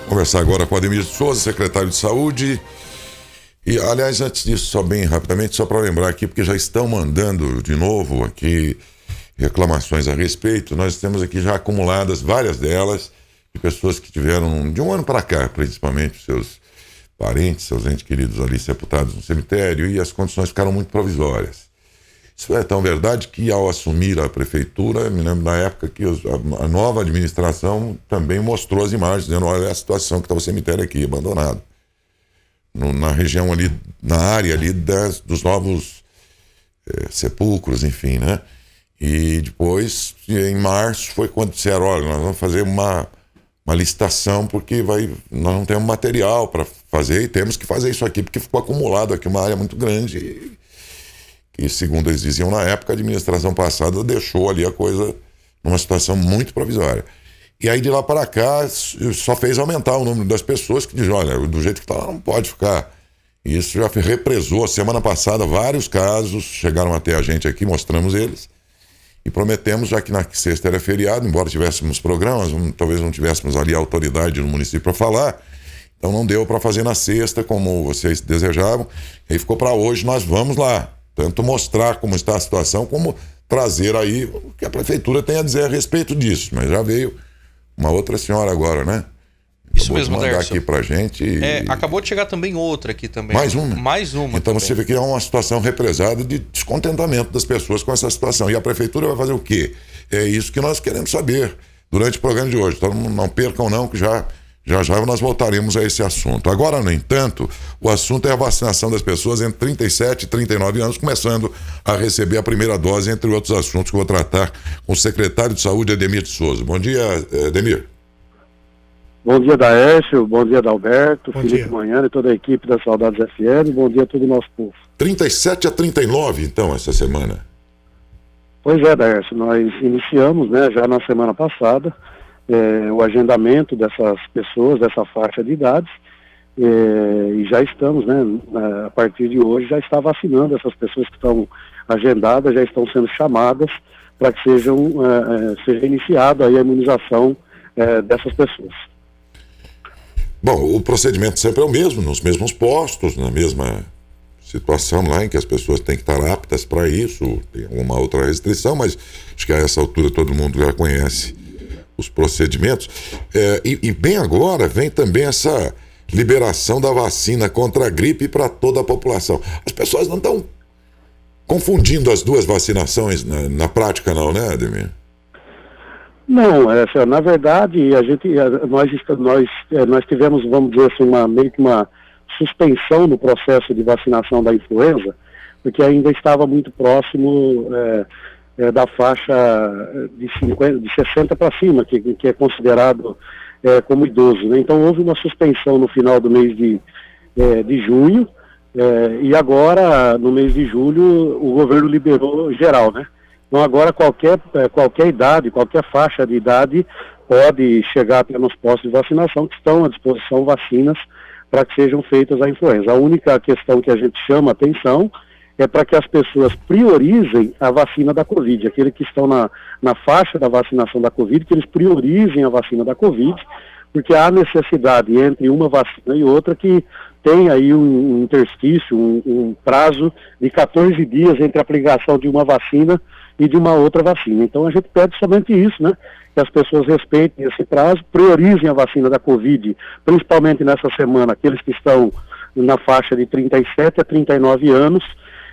Conversar agora com o Ademir de Souza, secretário de Saúde. E, aliás, antes disso, só bem rapidamente, só para lembrar aqui, porque já estão mandando de novo aqui reclamações a respeito. Nós temos aqui já acumuladas várias delas, de pessoas que tiveram, de um ano para cá, principalmente, seus parentes, seus entes queridos ali sepultados no cemitério, e as condições ficaram muito provisórias. Isso é tão verdade que, ao assumir a prefeitura, me lembro na época que a nova administração também mostrou as imagens, dizendo, olha a situação que está o cemitério aqui, abandonado. Na região ali, na área ali dos novos sepulcros, enfim, né? E depois, em março, foi quando disseram, olha, nós vamos fazer uma licitação, porque nós não temos material para fazer e temos que fazer isso aqui, porque ficou acumulado aqui uma área muito grande e segundo eles diziam na época, a administração passada deixou ali a coisa numa situação muito provisória. E aí de lá para cá só fez aumentar o número das pessoas que dizem, olha, do jeito que está lá não pode ficar. E isso já represou. Semana passada vários casos chegaram até a gente aqui, mostramos eles e prometemos, já que na sexta era feriado, embora tivéssemos programas, talvez não tivéssemos ali a autoridade no município para falar, então não deu para fazer na sexta como vocês desejavam, e aí ficou para hoje. Nós vamos lá, tanto mostrar como está a situação, como trazer aí o que a prefeitura tem a dizer a respeito disso. Mas já veio uma outra senhora agora, né? Isso mesmo, mandar Derson. aqui pra gente. Acabou de chegar também outra aqui também. Mais uma? Mais uma. Então também. você vê que é uma situação represada de descontentamento das pessoas com essa situação. E a prefeitura vai fazer o quê? É isso que nós queremos saber durante o programa de hoje. Então não percam não, que já nós voltaremos a esse assunto. Agora, no entanto, o assunto é a vacinação das pessoas entre 37 e 39 anos, começando a receber a primeira dose, entre outros assuntos que eu vou tratar com o secretário de Saúde, Ademir de Souza. Bom dia, Ademir. Bom dia, Daércio, bom dia, Dalberto, Bom Felipe dia. Manhã e toda a equipe da Saudades FM, bom dia a todo o nosso povo. 37 a 39, então, essa semana. Pois é, Daércio, nós iniciamos, né, já na semana passada, o agendamento dessas pessoas, dessa faixa de idades, e já estamos, né, a partir de hoje, já está vacinando essas pessoas que estão agendadas, já estão sendo chamadas para que seja iniciada aí a imunização dessas pessoas. Bom, o procedimento sempre é o mesmo, nos mesmos postos, na mesma situação lá em que as pessoas têm que estar aptas para isso. Tem alguma outra restrição, mas acho que a essa altura todo mundo já conhece os procedimentos. E bem agora vem também essa liberação da vacina contra a gripe para toda a população. As pessoas não estão confundindo as duas vacinações na prática não, né, Ademir? Não, na verdade, nós tivemos, vamos dizer assim, meio que uma suspensão no processo de vacinação da influenza, porque ainda estava muito próximo da faixa de 60 para cima, que é considerado como idoso, né? Então houve uma suspensão no final do mês de junho, e agora, no mês de julho, o governo liberou geral, né? Então agora qualquer idade, qualquer faixa de idade pode chegar até nos postos de vacinação que estão à disposição vacinas para que sejam feitas a influenza. A única questão que a gente chama atenção é para que as pessoas priorizem a vacina da Covid, aqueles que estão na faixa da vacinação da Covid, que eles priorizem a vacina da Covid, porque há necessidade entre uma vacina e outra que tem aí um interstício, um prazo de 14 dias entre a aplicação de uma vacina e de uma outra vacina. Então a gente pede somente isso, né? Que as pessoas respeitem esse prazo, priorizem a vacina da Covid, principalmente nessa semana, aqueles que estão na faixa de 37 a 39 anos,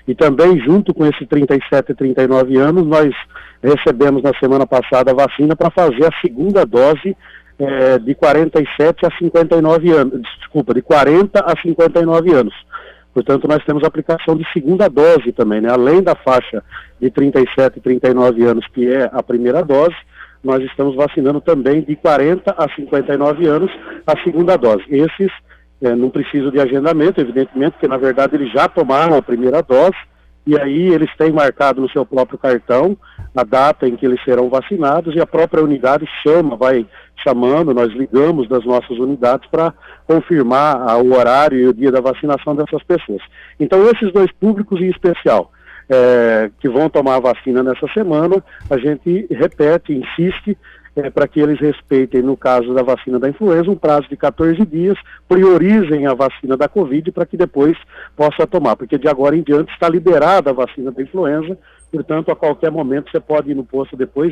e também junto com esse 37 a 39 anos, nós recebemos na semana passada a vacina para fazer a segunda dose de 47 a 59 anos, desculpa, de 40 a 59 anos. Portanto, nós temos aplicação de segunda dose também, né? Além da faixa de 37 e 39 anos, que é a primeira dose, nós estamos vacinando também de 40 a 59 anos a segunda dose. Esses não precisam de agendamento, evidentemente, porque na verdade eles já tomaram a primeira dose, e aí eles têm marcado no seu próprio cartão a data em que eles serão vacinados, e a própria unidade vai chamando, nós ligamos das nossas unidades para confirmar o horário e o dia da vacinação dessas pessoas. Então esses dois públicos em especial, que vão tomar a vacina nessa semana, a gente repete, insiste, para que eles respeitem, no caso da vacina da influenza, um prazo de 14 dias, priorizem a vacina da Covid para que depois possa tomar, porque de agora em diante está liberada a vacina da influenza, portanto, a qualquer momento você pode ir no posto depois,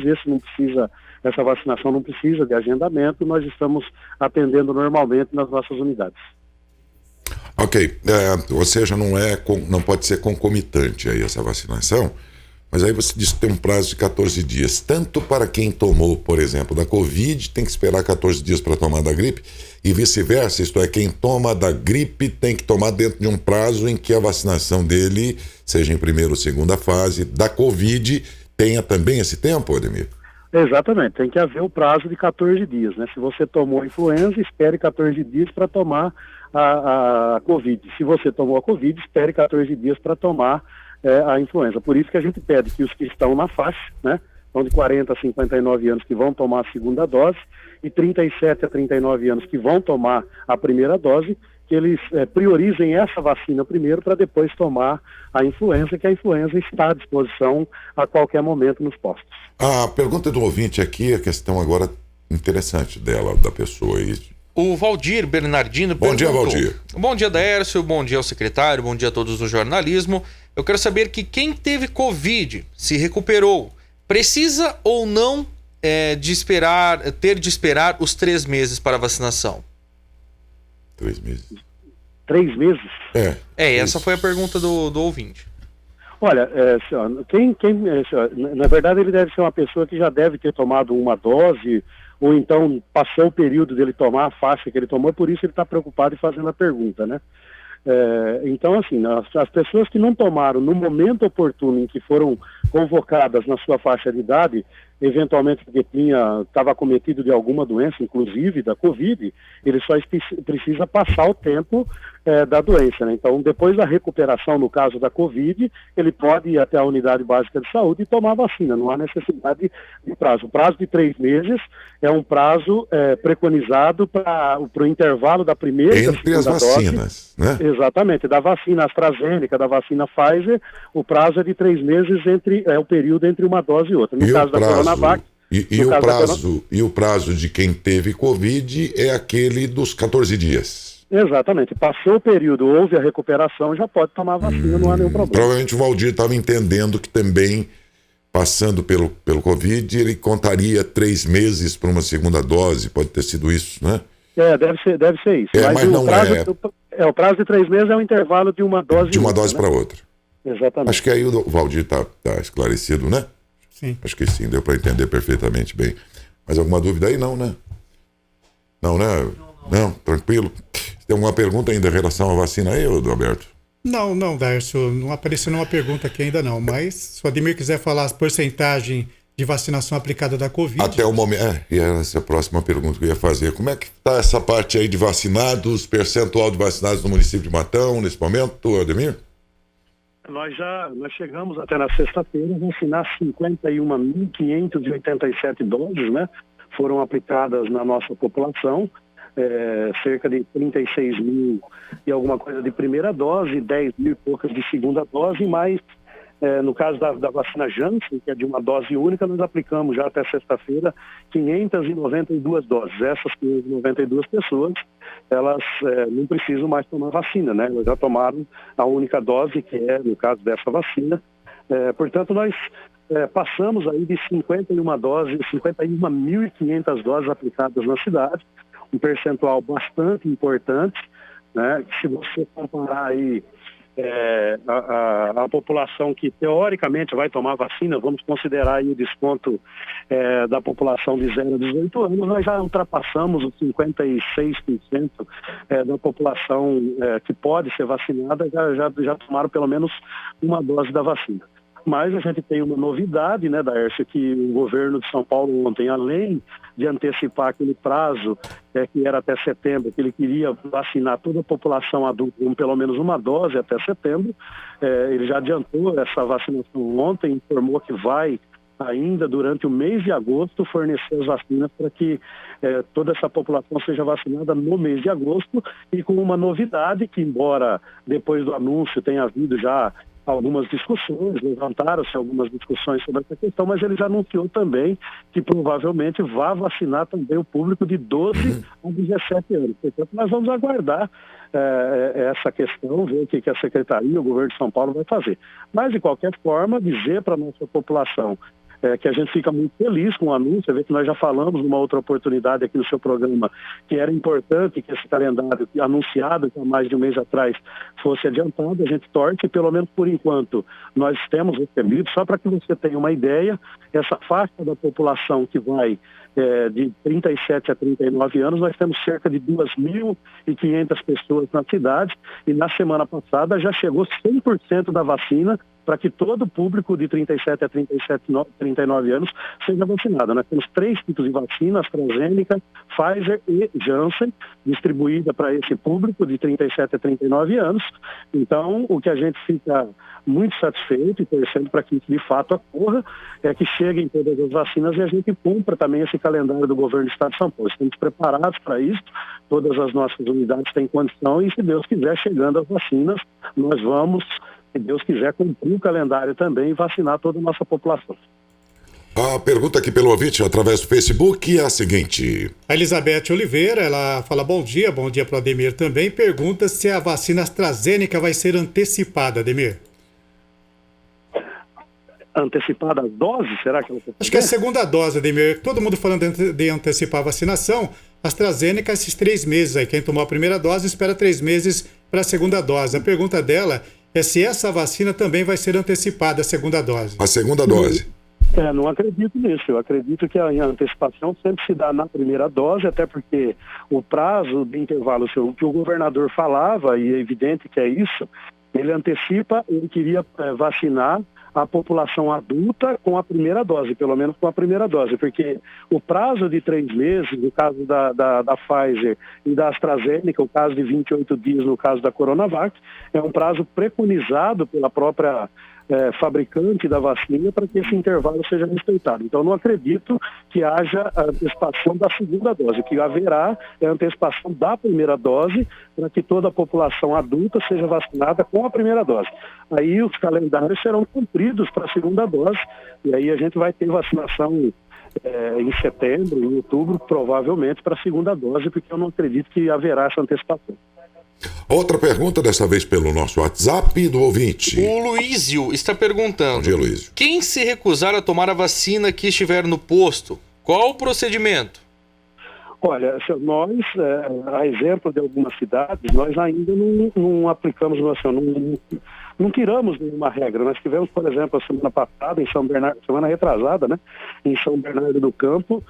essa vacinação não precisa de agendamento, nós estamos atendendo normalmente nas nossas unidades. Ok, ou seja, não pode ser concomitante aí essa vacinação, mas aí você diz que tem um prazo de 14 dias, tanto para quem tomou, por exemplo, da Covid, tem que esperar 14 dias para tomar da gripe, e vice-versa, isto é, quem toma da gripe tem que tomar dentro de um prazo em que a vacinação dele, seja em primeira ou segunda fase, da Covid, tenha também esse tempo, Ademir? Exatamente, tem que haver o prazo de 14 dias, né? Se você tomou a influenza, espere 14 dias para tomar a Covid. Se você tomou a Covid, espere 14 dias para tomar a influenza. Por isso que a gente pede que os que estão na faixa, né? São de 40 a 59 anos que vão tomar a segunda dose e 37 a 39 anos que vão tomar a primeira dose, que eles priorizem essa vacina primeiro para depois tomar a influenza, que a influenza está à disposição a qualquer momento nos postos. A pergunta do ouvinte aqui, a questão agora interessante da pessoa aí. O Valdir Bernardino perguntou. Bom dia, Valdir. Bom dia, Daércio, bom dia ao secretário, bom dia a todos do jornalismo. Eu quero saber que quem teve Covid, se recuperou, precisa ou não ter de esperar os 3 meses para a vacinação? 3 meses. 3 meses? Essa foi a pergunta do ouvinte. Olha, na verdade ele deve ser uma pessoa que já deve ter tomado uma dose, ou então passou o período dele tomar a faixa que ele tomou, por isso ele está preocupado e fazendo a pergunta, né? Então, assim, as pessoas que não tomaram no momento oportuno em que foram convocadas na sua faixa de idade, eventualmente porque estava acometido de alguma doença, inclusive da Covid, ele só precisa passar o tempo da doença, né? Então, depois da recuperação, no caso da Covid, ele pode ir até a unidade básica de saúde e tomar vacina, não há necessidade de prazo. O prazo de 3 meses é um prazo preconizado para o intervalo da primeira e da segunda dose. Entre as vacinas, né? Exatamente, da vacina AstraZeneca, da vacina Pfizer, o prazo é de 3 meses o período entre uma dose e outra. No caso da Coronavac... E o prazo de quem teve Covid é aquele dos 14 dias. Exatamente. Passou o período, houve a recuperação, já pode tomar a vacina, não há nenhum problema. Provavelmente o Valdir estava entendendo que também, passando pelo Covid, ele contaria 3 meses para uma segunda dose, pode ter sido isso, né? Deve ser isso. Mas não o prazo de 3 meses é o intervalo de uma dose de uma dose para outra. Exatamente. Acho que aí o Valdir está esclarecido, né? Sim. Acho que sim, deu para entender perfeitamente bem. Mas alguma dúvida aí? Não, né? Não, né? Não, tranquilo. Tem alguma pergunta ainda em relação à vacina aí, Alberto? Não, Daércio, não apareceu nenhuma pergunta aqui ainda não, mas se o Ademir quiser falar a porcentagem de vacinação aplicada da Covid... Até o momento, e essa é a próxima pergunta que eu ia fazer. Como é que está essa parte aí de vacinados, percentual de vacinados no município de Matão, nesse momento, Ademir? Nós chegamos até na sexta-feira a vacinar 51.587 doses, né? Foram aplicadas na nossa população. Cerca de 36 mil e alguma coisa de primeira dose, 10 mil e poucas de segunda dose, mas no caso da vacina Janssen, que é de uma dose única, nós aplicamos já até sexta-feira 592 doses. Essas 592 pessoas, elas não precisam mais tomar vacina, né? Elas já tomaram a única dose, que é, no caso dessa vacina. Portanto, nós passamos aí de 51.500 doses aplicadas na cidade, um percentual bastante importante, né? Se você comparar aí a população que teoricamente vai tomar vacina, vamos considerar aí o desconto da população de 0 a 18 anos, nós já ultrapassamos os 56% da população que pode ser vacinada, já tomaram pelo menos uma dose da vacina. Mas a gente tem uma novidade, né, Daércio, que o governo de São Paulo ontem, além de antecipar aquele prazo que era até setembro, que ele queria vacinar toda a população adulta com pelo menos uma dose até setembro, ele já adiantou essa vacinação ontem, informou que vai ainda durante o mês de agosto fornecer as vacinas para que toda essa população seja vacinada no mês de agosto, e com uma novidade que, embora depois do anúncio tenha havido já algumas discussões, levantaram-se algumas discussões sobre essa questão, mas ele já anunciou também que provavelmente vai vacinar também o público de 12 a 17 anos. Portanto, nós vamos aguardar essa questão, ver o que a Secretaria, o governo de São Paulo vai fazer. Mas, de qualquer forma, dizer para a nossa população que a gente fica muito feliz com o anúncio, vê que nós já falamos numa outra oportunidade aqui no seu programa, que era importante que esse calendário anunciado há mais de um mês atrás fosse adiantado. A gente torce, pelo menos por enquanto, nós temos recebido, só para que você tenha uma ideia, essa faixa da população que vai de 37 a 39 anos, nós temos cerca de 2.500 pessoas na cidade, e na semana passada já chegou 100% da vacina para que todo o público de 37 a 39 anos seja vacinado. Nós temos 3 tipos de vacina, AstraZeneca, Pfizer e Janssen, distribuída para esse público de 37 a 39 anos. Então, o que a gente fica muito satisfeito e torcendo para que isso de fato ocorra é que cheguem todas as vacinas e a gente cumpra também esse calendário do governo do Estado de São Paulo. Estamos preparados para isso, todas as nossas unidades têm condição e, se Deus quiser, chegando as vacinas, nós vamos, se Deus quiser, cumprir o calendário também e vacinar toda a nossa população. A pergunta aqui pelo ouvinte através do Facebook é a seguinte. A Elizabeth Oliveira, ela fala bom dia para o Ademir também, pergunta se a vacina AstraZeneca vai ser antecipada, Ademir. Antecipada a dose? Será que Acho que é a segunda dose, Ademir. Todo mundo falando de antecipar a vacinação. AstraZeneca, esses 3 meses aí. Quem tomou a primeira dose espera 3 meses para a segunda dose. A pergunta dela é se essa vacina também vai ser antecipada, a segunda dose. A segunda dose. Não acredito nisso. Eu acredito que a antecipação sempre se dá na primeira dose, até porque o prazo de intervalo, o que o governador falava, e é evidente que é isso, ele antecipa, ele queria vacinar a população adulta com a primeira dose, pelo menos com a primeira dose, porque o prazo de 3 meses, no caso da Pfizer e da AstraZeneca, o caso de 28 dias no caso da Coronavac, é um prazo preconizado pela própria fabricante da vacina para que esse intervalo seja respeitado. Então, não acredito que haja a antecipação da segunda dose. O que haverá é a antecipação da primeira dose para que toda a população adulta seja vacinada com a primeira dose. Aí os calendários serão cumpridos para a segunda dose e aí a gente vai ter vacinação em setembro, em outubro, provavelmente para a segunda dose, porque eu não acredito que haverá essa antecipação. Outra pergunta, dessa vez pelo nosso WhatsApp do ouvinte. O Luísio está perguntando. Bom dia, Luísio. Quem se recusar a tomar a vacina que estiver no posto, qual o procedimento? Olha, nós, a exemplo de algumas cidades, nós ainda não aplicamos, não tiramos nenhuma regra. Nós tivemos, por exemplo, a semana passada, em São Bernardo, semana retrasada, né, em São Bernardo do Campo,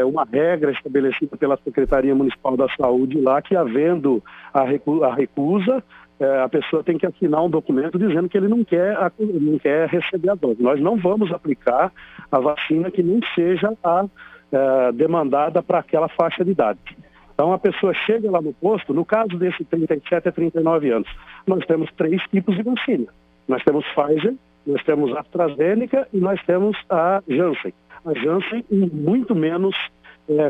uma regra estabelecida pela Secretaria Municipal da Saúde lá, que havendo a recusa, a pessoa tem que assinar um documento dizendo que ele não quer receber a dose. Nós não vamos aplicar a vacina que não seja demandada para aquela faixa de idade. Então a pessoa chega lá no posto, no caso desse 37 a 39 anos, nós temos 3 tipos de vacina. Nós temos Pfizer, nós temos AstraZeneca e nós temos a Janssen. A Janssen em muito menos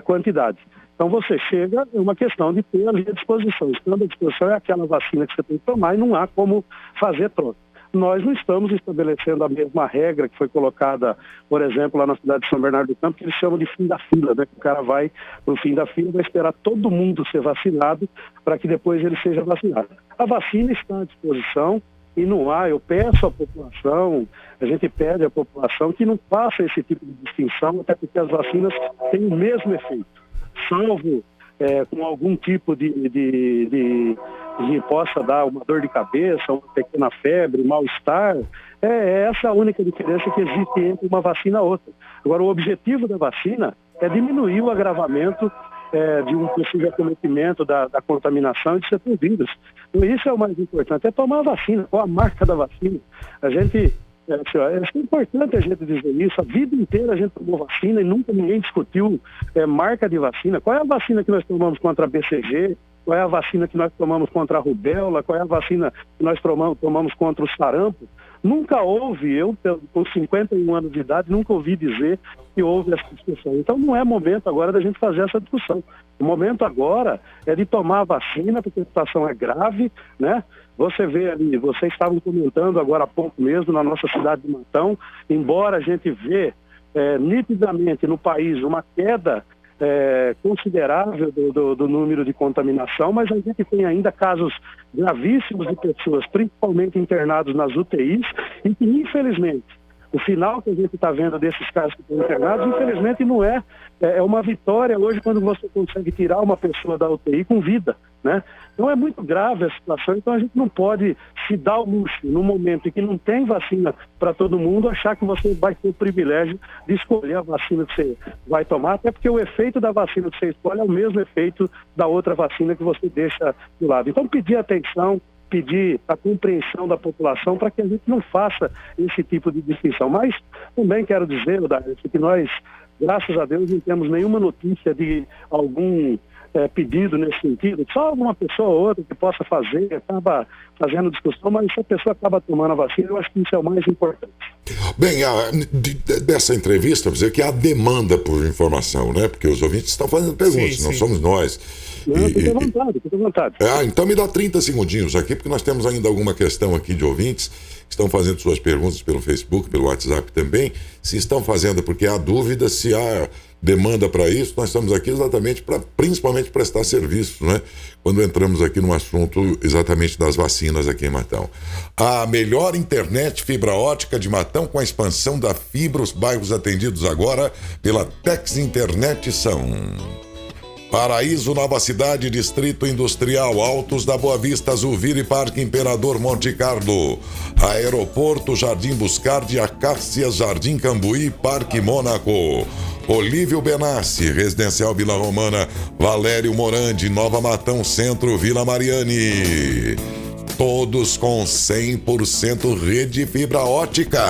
quantidade. Então você chega, é uma questão de ter ali à disposição. Estando à disposição é aquela vacina que você tem que tomar e não há como fazer troca. Nós não estamos estabelecendo a mesma regra que foi colocada, por exemplo, lá na cidade de São Bernardo do Campo, que eles chamam de fim da fila, né? O cara vai para o fim da fila, vai esperar todo mundo ser vacinado para que depois ele seja vacinado. A vacina está à disposição e não há, eu peço à população, a gente pede à população que não faça esse tipo de distinção, até porque as vacinas têm o mesmo efeito, salvo com algum tipo de possa dar uma dor de cabeça, uma pequena febre, mal-estar. É essa a única diferença que existe entre uma vacina e outra. Agora, o objetivo da vacina é diminuir o agravamento de um possível acometimento da contaminação e de ser vírus. Então, isso é o mais importante, é tomar a vacina, qual a marca da vacina. A gente... É importante a gente dizer isso. A vida inteira a gente tomou vacina e nunca ninguém discutiu marca de vacina. Qual é a vacina que nós tomamos contra a BCG, qual é a vacina que nós tomamos contra a rubéola, qual é a vacina que nós tomamos contra o sarampo. Nunca houve, eu com 51 anos de idade, nunca ouvi dizer que houve essa discussão. Então não é momento agora da gente fazer essa discussão. O momento agora é de tomar a vacina, porque a situação é grave, né? Você vê ali, vocês estavam comentando agora há pouco mesmo na nossa cidade de Matão, embora a gente vê nitidamente no país uma queda considerável do número de contaminação, mas a gente tem ainda casos gravíssimos de pessoas, principalmente internados nas UTIs, e que infelizmente o final que a gente está vendo desses casos que estão internados, infelizmente não é uma vitória hoje quando você consegue tirar uma pessoa da UTI com vida, né? Então é muito grave a situação, então a gente não pode se dar o luxo, no momento em que não tem vacina para todo mundo, achar que você vai ter o privilégio de escolher a vacina que você vai tomar, até porque o efeito da vacina que você escolhe é o mesmo efeito da outra vacina que você deixa de lado. Então pedir atenção, pedir a compreensão da população para que a gente não faça esse tipo de distinção. Mas também quero dizer, que nós, graças a Deus, não temos nenhuma notícia de algum pedido nesse sentido. Só alguma pessoa ou outra que possa fazer, acaba fazendo discussão, mas se a pessoa acaba tomando a vacina, eu acho que isso é o mais importante. Bem, dessa entrevista, dizer que há demanda por informação, né? Porque os ouvintes estão fazendo perguntas, sim, não sim. somos nós. Não, fique à vontade, fique à vontade. Então me dá 30 segundinhos aqui, porque nós temos ainda alguma questão aqui de ouvintes que estão fazendo suas perguntas pelo Facebook, pelo WhatsApp também. Se estão fazendo porque há dúvida, se há demanda para isso, nós estamos aqui exatamente para, principalmente, prestar serviço, né? Quando entramos aqui no assunto exatamente das vacinas aqui em Matão. A melhor internet fibra ótica de Matão com a expansão da fibra, os bairros atendidos agora pela Tex Internet são... Paraíso, Nova Cidade, Distrito Industrial, Altos da Boa Vista, Zuviri, Parque Imperador Monte Carlo, Aeroporto, Jardim Buscardi, Acácias, Jardim Cambuí, Parque Mônaco, Olívio Benassi, Residencial Vila Romana, Valério Morandi, Nova Matão Centro, Vila Mariane. Todos com 100% rede fibra ótica,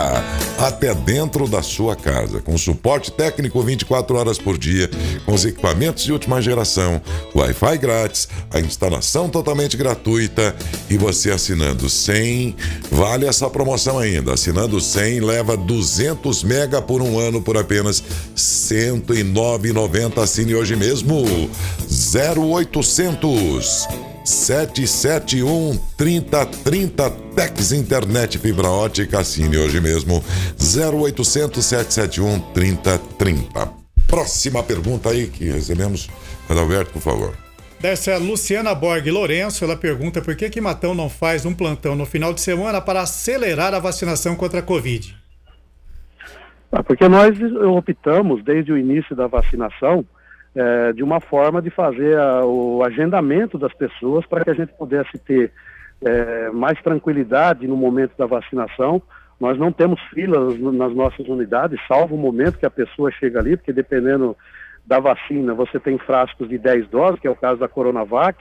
até dentro da sua casa, com suporte técnico 24 horas por dia, com os equipamentos de última geração, Wi-Fi grátis, a instalação totalmente gratuita, e você assinando 100, vale essa promoção ainda, assinando 100 leva 200 mega por um ano por apenas R$ 109,90, assine hoje mesmo, 0800 771-3030 Tex Internet Fibra Ótica, assine hoje mesmo, 0800 771-3030. Próxima pergunta aí que recebemos, Adalberto, por favor. Dessa é a Luciana Borg Lourenço, ela pergunta por que Matão não faz um plantão no final de semana para acelerar a vacinação contra a Covid? Porque nós optamos, desde o início da vacinação, de uma forma de fazer o agendamento das pessoas para que a gente pudesse ter mais tranquilidade no momento da vacinação. Nós não temos filas nas nossas unidades, salvo o momento que a pessoa chega ali, porque dependendo da vacina, você tem frascos de 10 doses, que é o caso da Coronavac.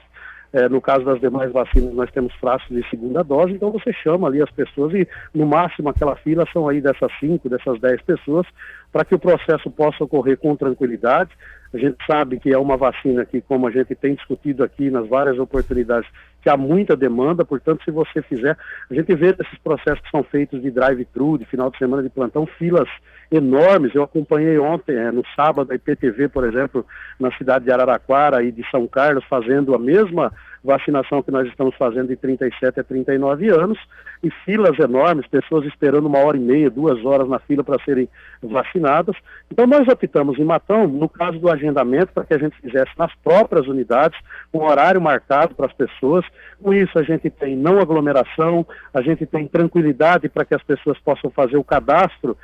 No caso das demais vacinas, nós temos frascos de segunda dose, então você chama ali as pessoas e, no máximo, aquela fila são aí dessas 5, dessas 10 pessoas, para que o processo possa ocorrer com tranquilidade. A gente sabe que é uma vacina que, como a gente tem discutido aqui nas várias oportunidades, que há muita demanda, portanto, se você fizer, a gente vê esses processos que são feitos de drive-thru, de final de semana de plantão, filas enormes. Eu acompanhei ontem, no sábado, a IPTV, por exemplo, na cidade de Araraquara e de São Carlos, fazendo a mesma vacinação que nós estamos fazendo de 37 a 39 anos, e filas enormes, pessoas esperando 1h30, 2 horas na fila para serem vacinadas. Então nós optamos em Matão, no caso do agendamento, para que a gente fizesse nas próprias unidades, um horário marcado para as pessoas. Com isso a gente tem não aglomeração, a gente tem tranquilidade para que as pessoas possam fazer o cadastro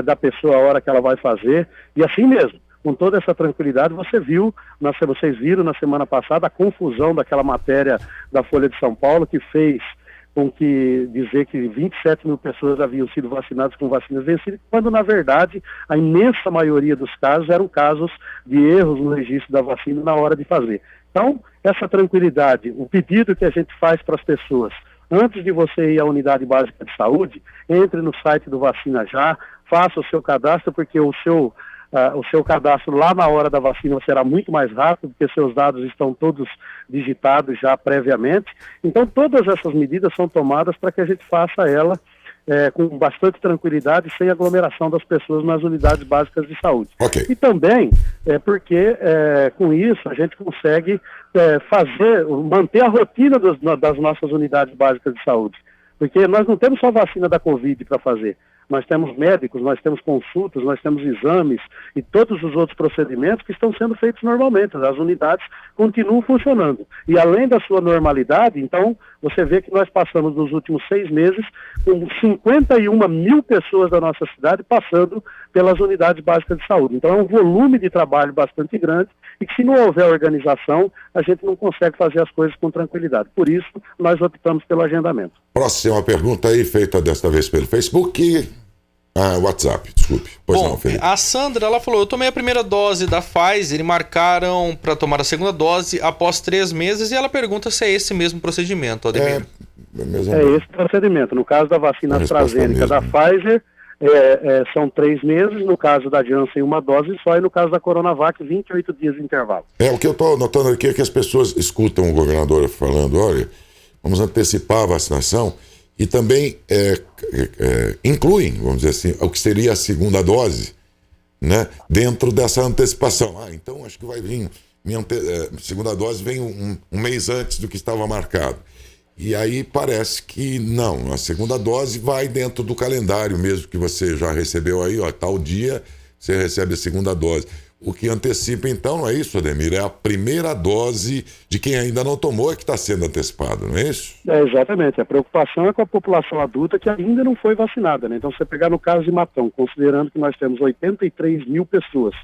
da pessoa a hora que ela vai fazer, e assim mesmo. Com toda essa tranquilidade, vocês viram na semana passada a confusão daquela matéria da Folha de São Paulo, que fez com que dizer que 27 mil pessoas haviam sido vacinadas com vacinas vencidas, quando na verdade a imensa maioria dos casos eram casos de erros no registro da vacina na hora de fazer. Então, essa tranquilidade, o pedido que a gente faz para as pessoas, antes de você ir à unidade básica de saúde, entre no site do Vacina Já, faça o seu cadastro, porque o seu cadastro lá na hora da vacina será muito mais rápido, porque seus dados estão todos digitados já previamente. Então, todas essas medidas são tomadas para que a gente faça ela com bastante tranquilidade, sem aglomeração das pessoas nas unidades básicas de saúde. Ok. E também porque com isso a gente consegue manter a rotina das nossas unidades básicas de saúde. Porque nós não temos só vacina da Covid para fazer. Nós temos médicos, nós temos consultas, nós temos exames e todos os outros procedimentos que estão sendo feitos normalmente. As unidades continuam funcionando. E além da sua normalidade, então, você vê que nós passamos nos últimos 6 meses com 51 mil pessoas da nossa cidade passando pelas unidades básicas de saúde. Então é um volume de trabalho bastante grande e que se não houver organização, a gente não consegue fazer as coisas com tranquilidade. Por isso, nós optamos pelo agendamento. Próxima pergunta aí, feita desta vez pelo Facebook. WhatsApp, desculpe. Pois Bom, não, Felipe. a Sandra, ela falou, eu tomei a primeira dose da Pfizer e marcaram para tomar a segunda dose após 3 meses e ela pergunta se é esse mesmo procedimento, Ademir. É esse procedimento. No caso da vacina AstraZeneca da Pfizer, são 3 meses, no caso da Janssen 1 dose só, e no caso da Coronavac 28 dias de intervalo. O que eu estou notando aqui é que as pessoas escutam o governador falando, olha, vamos antecipar a vacinação e também incluem, vamos dizer assim, o que seria a segunda dose, né, dentro dessa antecipação. Então acho que vai vir, segunda dose vem um mês antes do que estava marcado. E aí parece que não, a segunda dose vai dentro do calendário mesmo que você já recebeu aí, tal dia você recebe a segunda dose. O que antecipa então, não é isso, Ademir? É a primeira dose de quem ainda não tomou que está sendo antecipada, não é isso? Exatamente, a preocupação é com a população adulta que ainda não foi vacinada, né? Então, se você pegar no caso de Matão, considerando que nós temos 83 mil pessoas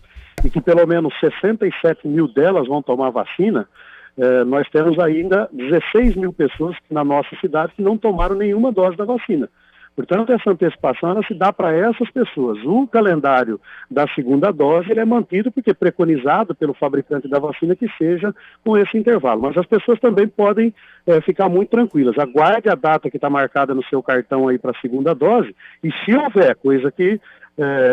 e que pelo menos 67 mil delas vão tomar vacina, nós temos ainda 16 mil pessoas na nossa cidade que não tomaram nenhuma dose da vacina. Portanto, essa antecipação ela se dá para essas pessoas. O calendário da segunda dose ele é mantido porque é preconizado pelo fabricante da vacina que seja com esse intervalo. Mas as pessoas também podem ficar muito tranquilas. Aguarde a data que está marcada no seu cartão aí para a segunda dose e se houver, coisa que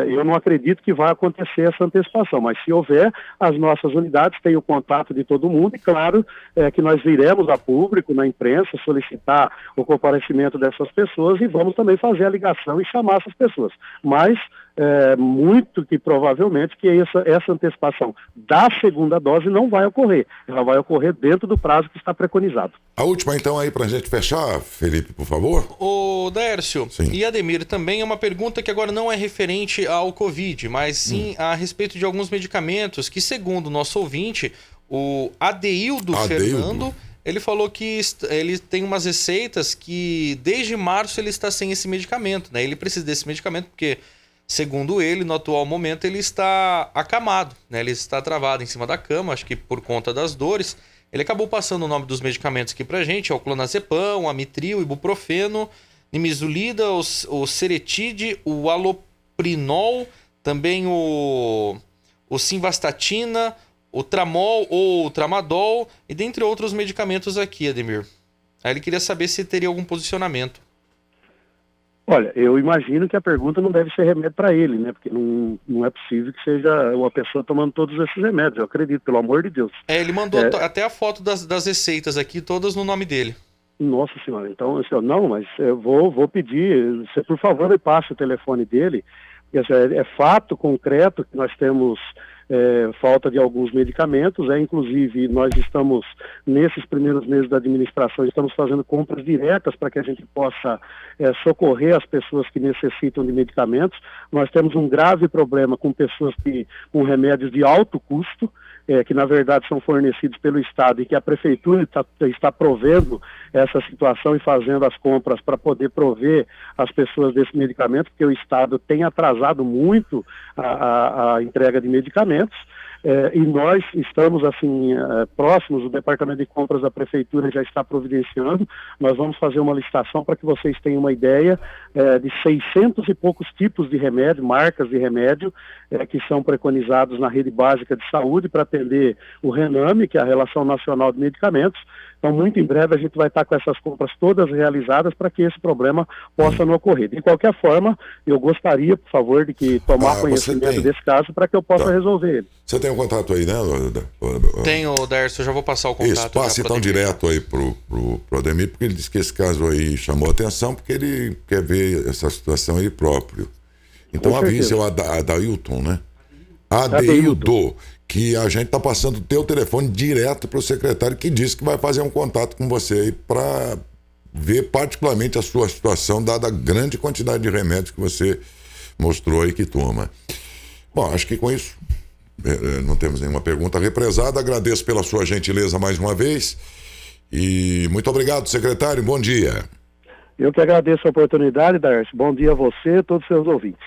eu não acredito que vai acontecer essa antecipação, mas se houver, as nossas unidades têm o contato de todo mundo e claro que nós viremos a público, na imprensa, solicitar o comparecimento dessas pessoas e vamos também fazer a ligação e chamar essas pessoas. Mas muito que provavelmente que essa antecipação da segunda dose não vai ocorrer. Ela vai ocorrer dentro do prazo que está preconizado. A última então aí pra gente fechar, Felipe, por favor. Ô Daércio, e Ademir, também é uma pergunta que agora não é referente ao Covid, mas sim a respeito de alguns medicamentos que, segundo o nosso ouvinte, o Adeildo Fernando, ele falou que ele tem umas receitas que desde março ele está sem esse medicamento, né? Ele precisa desse medicamento porque, segundo ele, no atual momento ele está acamado, né? Ele está travado em cima da cama, acho que por conta das dores. Ele acabou passando o nome dos medicamentos aqui pra gente, é o clonazepam, o amitril, o ibuprofeno, nimesulida, o seretide, o aloprinol, também o simvastatina, o tramol ou o tramadol, e dentre outros medicamentos aqui, Ademir. Aí ele queria saber se teria algum posicionamento. Olha, eu imagino que a pergunta não deve ser remédio para ele, né? Porque não é possível que seja uma pessoa tomando todos esses remédios, eu acredito, pelo amor de Deus. Ele mandou até a foto das receitas aqui, todas no nome dele. Nossa Senhora, então, não, mas eu vou pedir, você por favor me passe o telefone dele, porque é fato concreto que nós temos falta de alguns medicamentos, inclusive nós estamos, nesses primeiros meses da administração, estamos fazendo compras diretas para que a gente possa socorrer as pessoas que necessitam de medicamentos. Nós temos um grave problema com pessoas com remédios de alto custo, que na verdade são fornecidos pelo Estado e que a Prefeitura está provendo essa situação e fazendo as compras para poder prover as pessoas desse medicamento, porque o Estado tem atrasado muito a entrega de medicamentos. E nós estamos, assim, próximos, o Departamento de Compras da Prefeitura já está providenciando. Nós vamos fazer uma licitação para que vocês tenham uma ideia de 600 e poucos tipos de remédio, marcas de remédio, que são preconizados na rede básica de saúde para atender o RENAME, que é a Relação Nacional de Medicamentos. Então, muito em breve, a gente vai estar com essas compras todas realizadas para que esse problema possa não ocorrer. De qualquer forma, eu gostaria, por favor, de que tomar conhecimento desse caso para que eu possa resolver ele. Você tem um contato aí, né? Tenho, Dércio, eu já vou passar o contato. Isso, passe então direto aí pro Ademir, porque ele disse que esse caso aí chamou a atenção, porque ele quer ver essa situação ele próprio. Então avise o Adailton, né? Adeildo, que a gente está passando o teu telefone direto para o secretário, que disse que vai fazer um contato com você aí para ver particularmente a sua situação, dada a grande quantidade de remédios que você mostrou aí que toma. Bom, acho que com isso não temos nenhuma pergunta represada. Agradeço pela sua gentileza mais uma vez e muito obrigado, secretário. Bom dia. Eu que agradeço a oportunidade, Darcy. Bom dia a você e a todos os seus ouvintes.